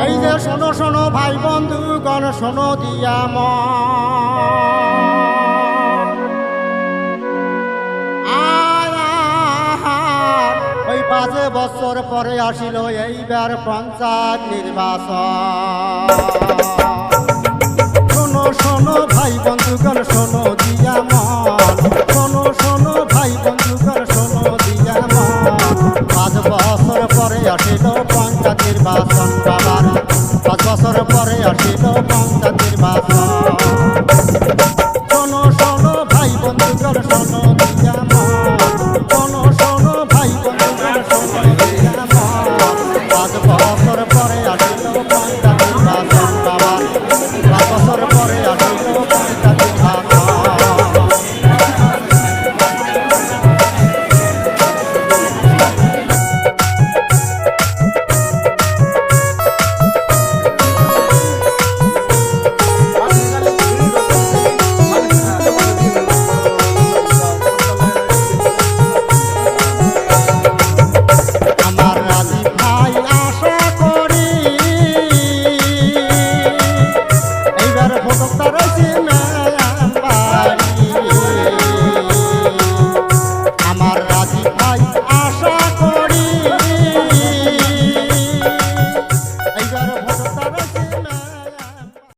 এই যে শোনো শোনো ভাই বন্ধুগণ শোনো দিয়া ওই 5 বছর পরে আসিল এইবার পঞ্চায়েত নির্বাচন। শোনো শোনো ভাই বন্ধুগণ শোনো দিয়া শোনো শোনো ভাই বন্ধুগণ শোনো দিয়া 5 বছর পরে আসিল পঞ্চায়েত নির্বাচন। বাবার 5 বছর পরে আসিল পঞ্চায়েত নির্বাচন। শোনো শোনো ভাই বন্ধুগণ শোনো দিয়া শোনো শোনো ভাই বন্ধুগণ শোনো দিয়া